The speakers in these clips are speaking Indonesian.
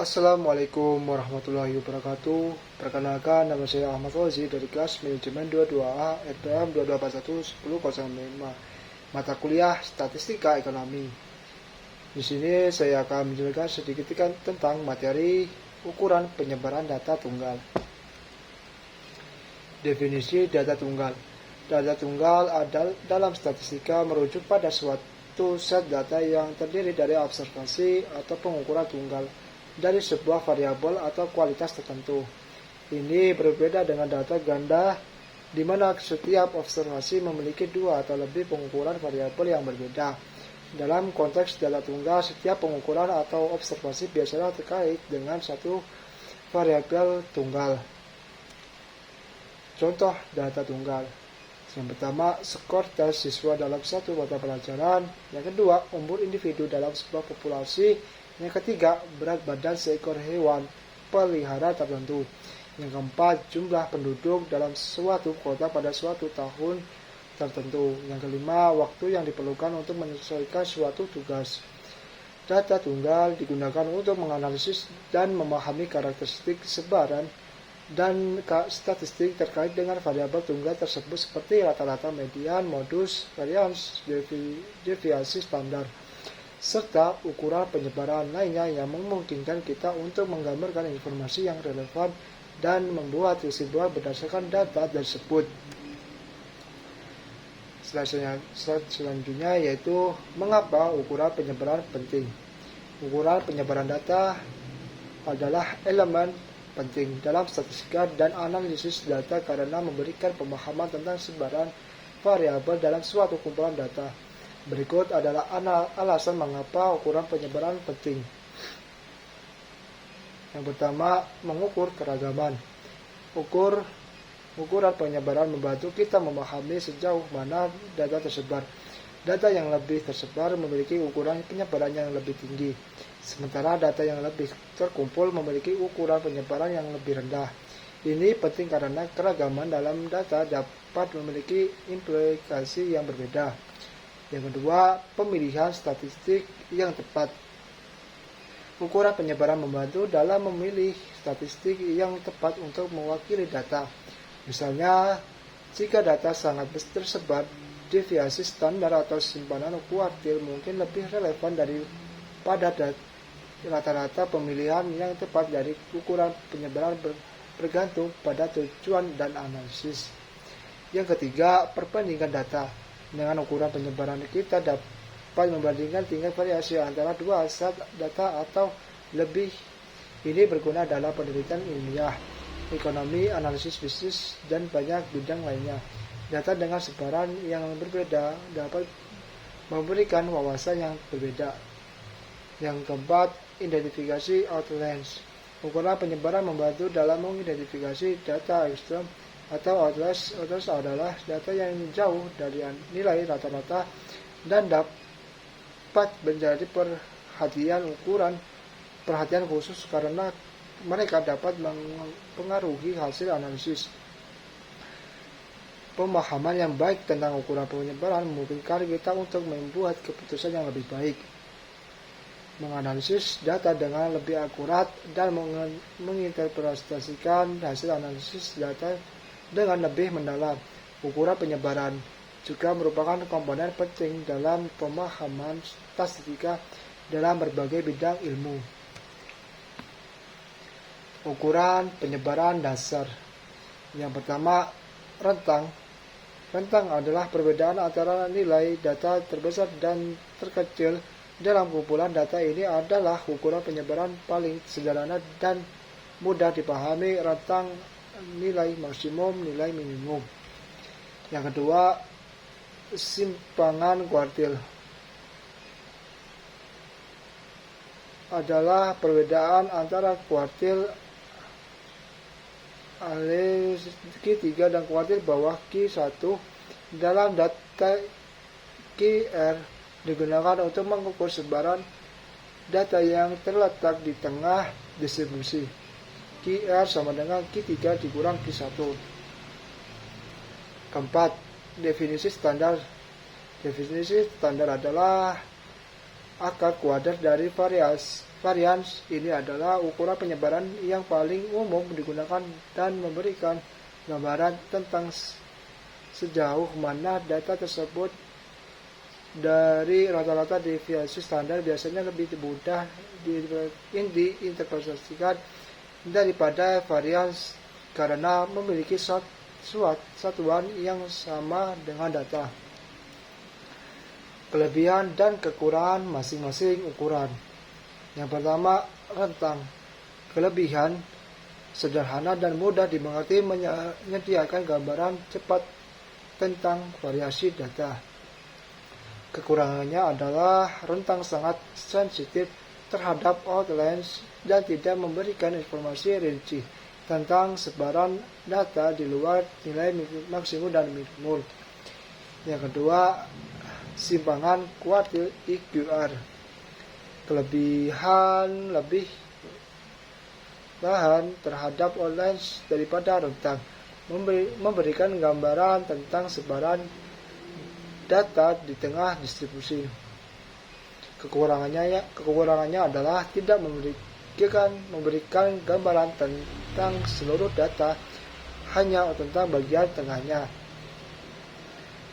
Assalamualaikum warahmatullahi wabarakatuh. Perkenalkan, nama saya Ahmad Fauzi dari kelas Manajemen 22A RPM 2241 1005, mata kuliah Statistika Ekonomi. Di sini saya akan menjelaskan sedikit tentang materi ukuran penyebaran data tunggal. Definisi data tunggal. Data tunggal dalam statistika merujuk pada suatu set data yang terdiri dari observasi atau pengukuran tunggal dari sebuah variabel atau kualitas tertentu. Ini berbeda dengan data ganda, di mana setiap observasi memiliki dua atau lebih pengukuran variabel yang berbeda. Dalam konteks data tunggal, setiap pengukuran atau observasi biasanya terkait dengan satu variabel tunggal. Contoh data tunggal. Yang pertama, skor tes siswa dalam satu mata pelajaran. Yang kedua, umur individu dalam sebuah populasi. Yang ketiga, berat badan seekor hewan pelihara tertentu. Yang keempat, jumlah penduduk dalam suatu kota pada suatu tahun tertentu. Yang kelima, waktu yang diperlukan untuk menyelesaikan suatu tugas. Data tunggal digunakan untuk menganalisis dan memahami karakteristik sebaran dan statistik terkait dengan variabel tunggal tersebut seperti rata-rata, median, modus, varians, deviasi standar, serta ukuran penyebaran lainnya yang memungkinkan kita untuk menggambarkan informasi yang relevan dan membuat kesimpulan berdasarkan data tersebut. Selanjutnya yaitu mengapa ukuran penyebaran penting. Ukuran penyebaran data adalah elemen penting dalam statistika dan analisis data karena memberikan pemahaman tentang sebaran variabel dalam suatu kumpulan data. Berikut adalah alasan mengapa ukuran penyebaran penting. Yang pertama, mengukur keragaman. Ukuran penyebaran membantu kita memahami sejauh mana data tersebar. Data yang lebih tersebar memiliki ukuran penyebaran yang lebih tinggi, sementara data yang lebih terkumpul memiliki ukuran penyebaran yang lebih rendah. Ini penting karena keragaman dalam data dapat memiliki implikasi yang berbeda. Yang kedua, pemilihan statistik yang tepat. Ukuran penyebaran membantu dalam memilih statistik yang tepat untuk mewakili data. Misalnya, jika data sangat tersebar, deviasi standar atau simpanan kuartil mungkin lebih relevan daripada rata-rata. Pemilihan yang tepat dari ukuran penyebaran bergantung pada tujuan dan analisis. Yang ketiga, perbandingan data. Dengan ukuran penyebaran kita dapat membandingkan tingkat variasi antara dua set data atau lebih. Ini berguna dalam penelitian ilmiah, ekonomi, analisis bisnis, dan banyak bidang lainnya. Data dengan sebaran yang berbeda dapat memberikan wawasan yang berbeda. Yang keempat, identifikasi outliers. Ukuran penyebaran membantu dalam mengidentifikasi data ekstrem atau outliers. Outliers adalah data yang jauh dari nilai rata-rata dan dapat menjadi perhatian khusus karena mereka dapat mempengaruhi hasil analisis. Pemahaman yang baik tentang ukuran penyebaran memungkinkan kita untuk membuat keputusan yang lebih baik, menganalisis data dengan lebih akurat, dan menginterpretasikan hasil analisis data dengan lebih mendalam. Ukuran penyebaran juga merupakan komponen penting dalam pemahaman statistika dalam berbagai bidang ilmu. Ukuran penyebaran dasar. Yang pertama, rentang. Rentang adalah perbedaan antara nilai data terbesar dan terkecil dalam kumpulan data. Ini adalah ukuran penyebaran paling sederhana dan mudah dipahami. Rentang nilai maksimum, nilai minimum. Yang kedua, simpangan kuartil adalah perbedaan antara kuartil Q3 dan kuartil bawah Q1 dalam data. QR digunakan untuk mengukur sebaran data yang terletak di tengah distribusi. QR sama dengan Q3 dikurang Q1. Keempat, definisi standar. Definisi standar adalah Akar kuadrat dari varians ini adalah ukuran penyebaran yang paling umum digunakan dan memberikan gambaran tentang sejauh mana data tersebut dari rata-rata deviasi standar biasanya lebih mudah diinterpretasikan daripada varians karena memiliki satuan yang sama dengan data. Kelebihan dan kekurangan masing-masing ukuran. Yang pertama, rentang. Kelebihan sederhana dan mudah dimengerti, menyediakan gambaran cepat tentang variasi data. Kekurangannya adalah rentang sangat sensitif terhadap outlines dan tidak memberikan informasi rinci tentang sebaran data di luar nilai maksimum dan minimum. Yang kedua, simpangan kuartil IQR. Kelebihan lebih tahan terhadap outlines daripada rentang, memberikan gambaran tentang sebaran data di tengah distribusi. Kekurangannya adalah tidak memberikan gambaran tentang seluruh data, hanya tentang bagian tengahnya.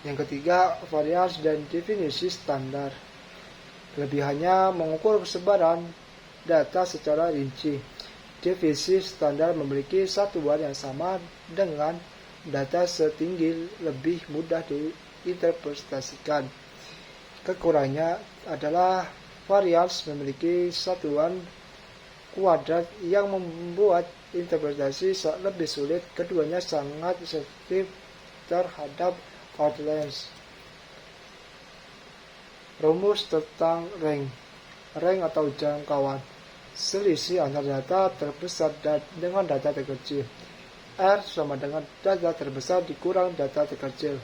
Yang ketiga, varians dan definisi standar. Kelebihannya mengukur sebaran data secara rinci. Definisi standar memiliki satuan yang sama dengan data setinggi lebih mudah diinterpretasikan. Kekurangannya adalah varians memiliki satuan kuadrat yang membuat interpretasi lebih sulit. Keduanya sangat sensitif terhadap outlines. Rumus tentang range atau jangkauan. Selisih antara data terbesar dengan data terkecil. R sama dengan data terbesar dikurang data terkecil.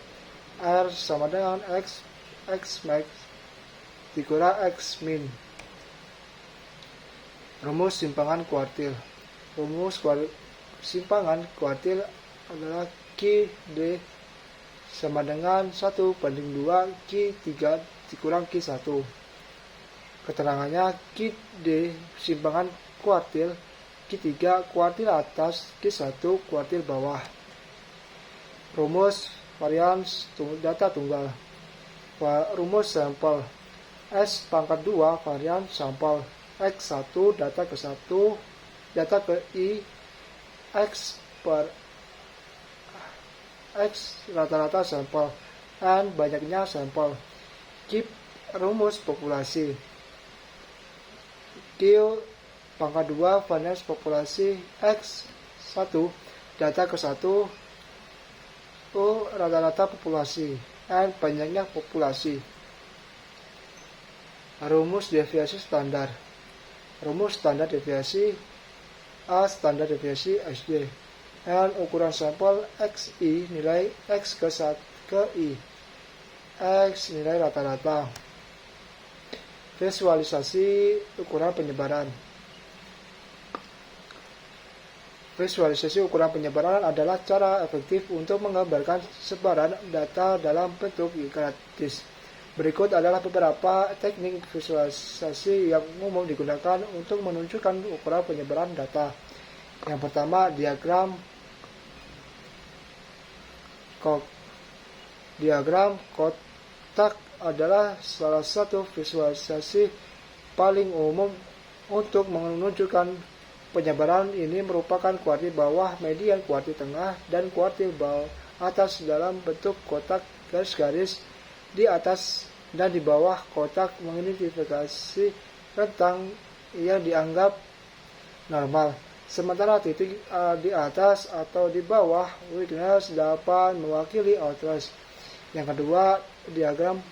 R sama dengan X max dikurang X min. Rumus simpangan kuartil. Rumus simpangan kuartil adalah Q/D sama dengan 1/2 Q3 dikurang Q1. Keterangannya, Q/D simpangan kuartil, Q3 kuartil atas, Q1 kuartil bawah. Rumus varians data tunggal. Rumus sampel. S pangkat 2 varian sampel. X1 data ke 1, data ke I, X per X rata-rata sampel, N banyaknya sampel. Q rumus populasi. Q pangkat 2 varians populasi, X1 data ke 1, U rata-rata populasi, N banyaknya populasi. Rumus deviasi standar. Rumus standar deviasi. A standar deviasi SD. N ukuran sampel, XI nilai X ke I, X nilai rata-rata. Visualisasi ukuran penyebaran. Visualisasi ukuran penyebaran adalah cara efektif untuk menggambarkan sebaran data dalam bentuk grafis. Berikut adalah beberapa teknik visualisasi yang umum digunakan untuk menunjukkan ukuran penyebaran data. Yang pertama, diagram kotak adalah salah satu visualisasi paling umum untuk menunjukkan penyebaran. Ini merupakan kuartil bawah, median, kuartil tengah, dan kuartil bawah atas dalam bentuk kotak garis-garis di atas dan di bawah kotak mengidentifikasi rentang yang dianggap normal. Sementara titik di atas atau di bawah weakness dapat mewakili outliers. Yang kedua, diagram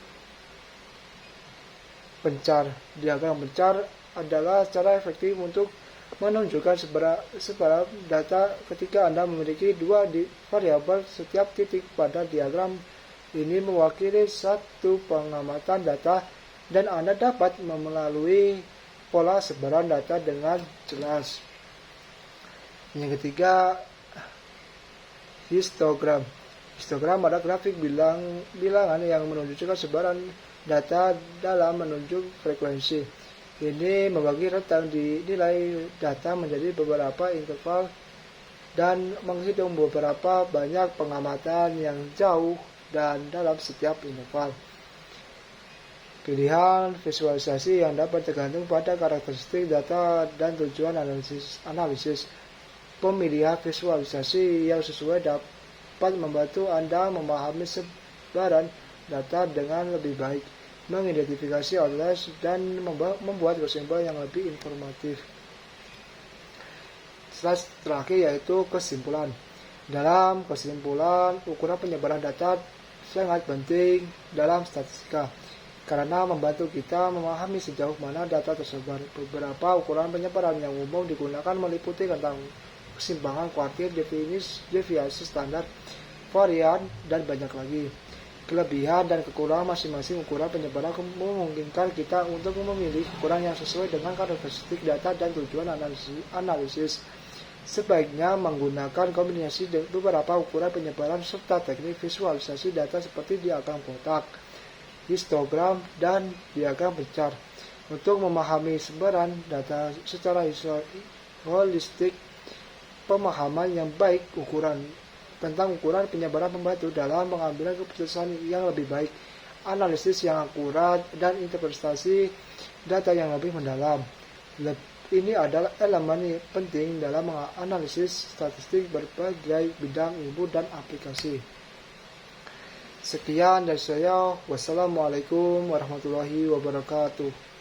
pencar. Diagram pencar adalah cara efektif untuk menunjukkan sebaran data ketika Anda memiliki dua variabel. Setiap titik pada diagram ini mewakili satu pengamatan data dan Anda dapat melalui pola sebaran data dengan jelas. Yang ketiga, histogram. Histogram adalah grafik bilangan yang menunjukkan sebaran data dalam menunjuk frekuensi. Ini membagi rentang di nilai data menjadi beberapa interval dan menghitung beberapa banyak pengamatan yang jauh dan dalam setiap interval. Pilihan visualisasi yang dapat tergantung pada karakteristik data dan tujuan analisis. Pemilihan visualisasi yang sesuai dapat membantu Anda memahami sebaran data dengan lebih baik, mengidentifikasi outliers, dan membuat kesimpulan yang lebih informatif. Slide terakhir yaitu kesimpulan. Dalam kesimpulan, ukuran penyebaran data sangat penting dalam statistika karena membantu kita memahami sejauh mana data tersebar. Beberapa ukuran penyebaran yang umum digunakan meliputi tentang kesimpangan kuartil, deviasi standar, varian, dan banyak lagi. Kelebihan dan kekurangan masing-masing ukuran penyebaran memungkinkan kita untuk memilih ukuran yang sesuai dengan karakteristik data dan tujuan analisis. Sebaiknya menggunakan kombinasi beberapa ukuran penyebaran serta teknik visualisasi data seperti diagram kotak, histogram, dan diagram bencar. Untuk memahami sebaran data secara holistik, pemahaman yang baik tentang ukuran penyebaran membantu dalam pengambilan keputusan yang lebih baik, analisis yang akurat, dan interpretasi data yang lebih mendalam. Ini adalah elemen penting dalam menganalisis statistik berbagai bidang ilmu dan aplikasi. Sekian dari saya. Wassalamualaikum warahmatullahi wabarakatuh.